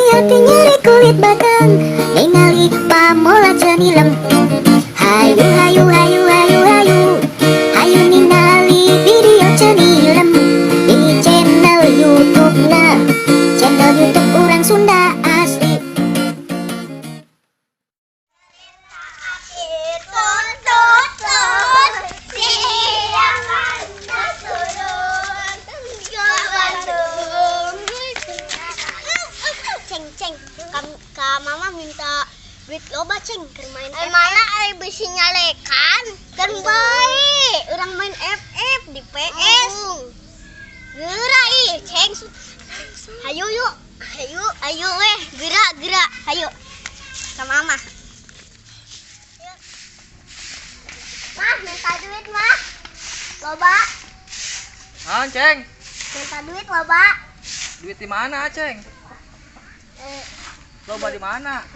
Aya teh nyeri kulit batang, ningali pamola cenilem. Hayu hayu hayu hayu hayu, hayu ningali video cenilem di channel YouTube-na, channel YouTube Urang Sunda Asli. Kak mama minta duit loba ceng keur main mana ai bisi nyalekan kan bae urang main FF di PS geura ih ceng hayu yuk hayu weh geura hayu ka mama mah minta duit mah loba Ceng. minta duit loba Duit di mana, Ceng? Loba di mana?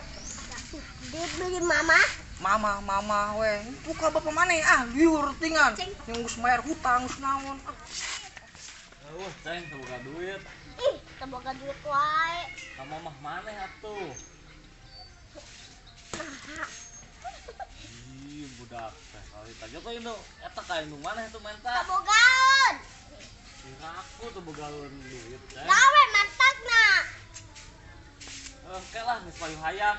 duit beli mama Mama weh. Buka bapak mana liur tingan. Yang geus mayar hutang geus naon. Ceng, boga duit. ih teboga duit wae Kamu mah maneh atuh? Ih, budak teh kali tanya tuh itu eta ka indung maneh tuh menta. tebogaun Kira aku tuh bogaeun duit, Ceng. gawe mantagna Oke lah, geus payu hayam.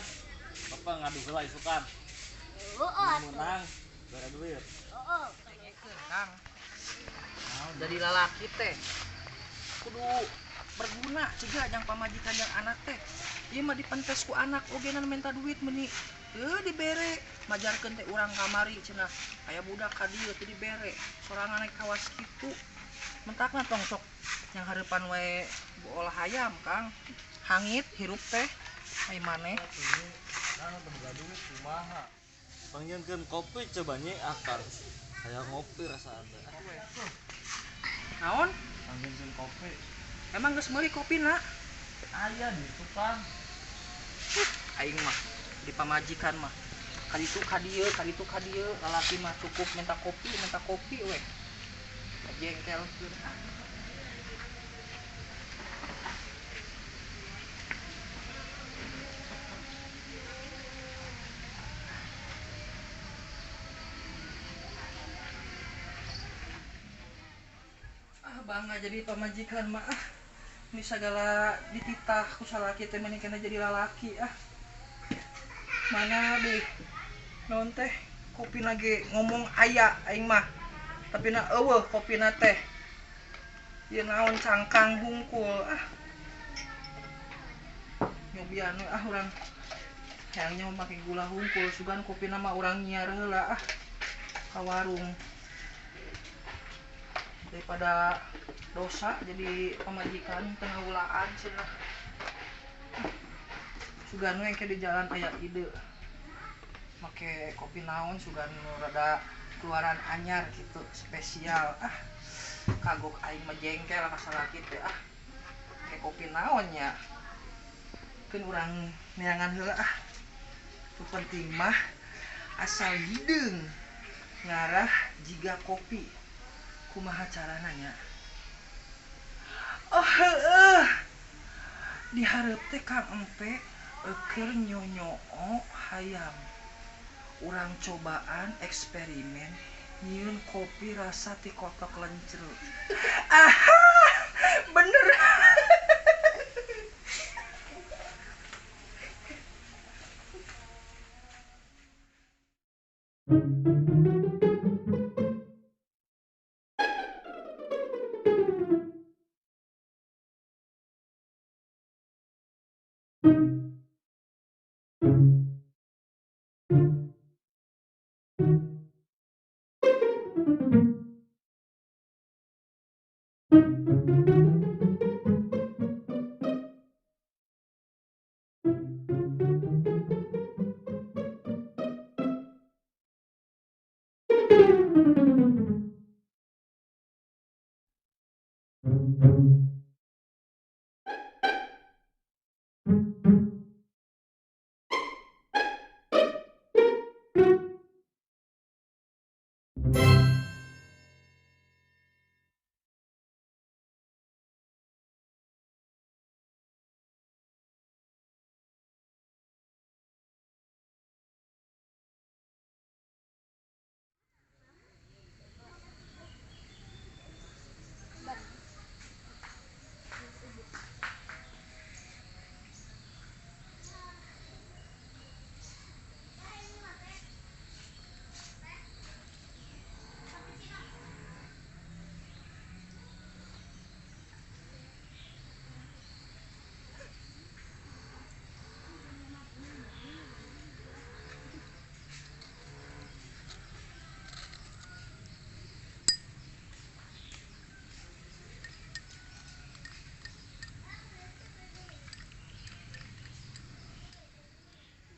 Bapak ngadu heula isukan. Menang, bare duit. Kang. Jadi lalaki teh kudu berguna cegah yang pamajikan yang anak teh. Ieu mah dipentes ku anak ogenan minta duit meuni. Dibere majarkeun teh urang kamari cenah. Aya budak ka dieu teh dibere. Sorangan naik kawas kitu. Mentakna tong sok yang hareupan we olah hayam, Kang. Hangit hirup teh. Ai maneh. Nah, boga duit kumaha? Panggieunkeun kopi coba nye akar. Kayak ngopi rasa ada. Naon? Panggieunkeun kopi. Emang geus meuli kopina? Aya di tukang. Aing mah di pamajikan mah kaditu kadieu lalaki mah cukup minta kopi weh jengkel. Bangga jadi pamajikan mah ini segala dititah ku salaki teh menikana jadi lalaki mana deh naon teh kopi lagi ngomong aya aing mah tapi na eueuh kopina teh ieu naon cangkang hungkul nyobian urang hayangnya make gula hungkul sugan kopina mah urang nyiar heula ka warung daripada dosa jadi pamajikan tengah ulaan cenah sugan we ke di jalan aya ide make kopi naon sugan rada keluaran anyar gitu spesial kagok aing mah jengkel ka salaki teh make kopi naon nya keun urang neangan heula tu penting mah asal hideung ngarah jiga kopi kumaha carana nya dihareup teh Kang Empe keur nyonyoo hayam urang cobaan eksperimen nyieun kopi rasa ti kotok lenceu bener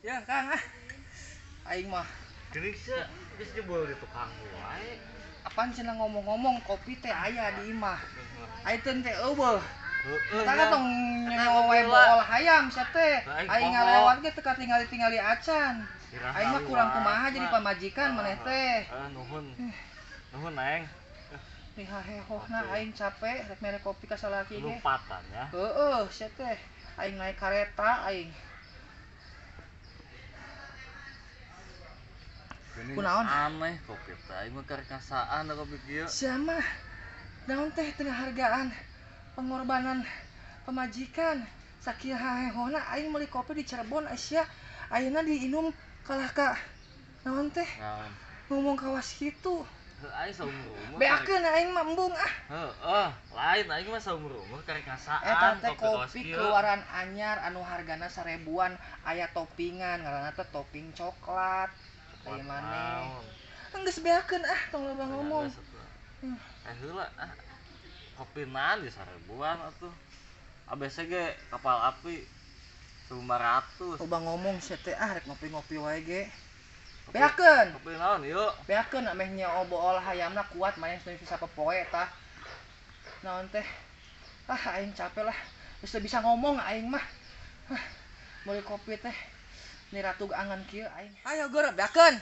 Ya Kang aing mah Geuning sih geus jebol di tukang wae. apaan cenah ngomong-ngomong kopi teh aya di imah. Ayeuna teh eueuh. Heeh. Tara tong nyawa wae bool hayam sia teh. Aing ngalewat ge teu katingali-tingali acan. Aing mah kurang kumaha jadi pamajikan maneh teh. Nuhun. Nuhun Neng. Liha hehohna aing capek rek mere kopi ka salaki ge. Lupatan ya. Heeh, sia teh. Aing naik kareta aing. Geuning Kunaon? aneh kopi teh aing mah karek ngasaan da kopi kieu. Sia mah naon teh teu hargaan pengorbanan pamajikan. Sakieu hehona aing meuli kopi di Cirebon Asia. Ayeuna diinum kalah ka naon teh? Naon? Ngomong kawas kitu. Heuh aing saumur-umur. Beakeun aing mah embung Heeh, lain aing mah saumur-umur karek ngasaan Eta teh kawas kopi kieu. keluaran anyar anu hargana 1000-an aya toppingan ngaranna teh topping coklat. Aya maneh. Geus beakeun tong loba ngomong. Heula kopi naon di 1000-an atuh. ABC ge kapal api 500. Loba ngomong sia teh rek ngopi-ngopi wae ge. Beakeun. Kopi naon yuk? Beakeun ameh nyaho bool hayamna kuat maneh bisa sapopoe tah. Naon teh? Aing capek lah. Geus teu bisa ngomong aing mah. Meuli kopi teh. Ni ratu angan kieu aing. Ayo geur beakeun.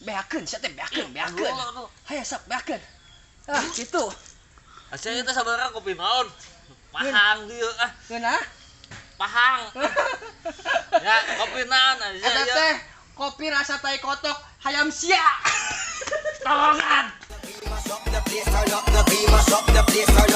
Beakeun sia teh beakeun. Hayo sok beakeun. Kitu. Asa eta sabaraha kopi naon? Pahang dieu Geunah? Pahang. Ya, kopi naon aja Eta ya. teh kopi rasa tai kotok hayam sia. Tolongan. Mash up the place, turn up the beat, mash up the place, turn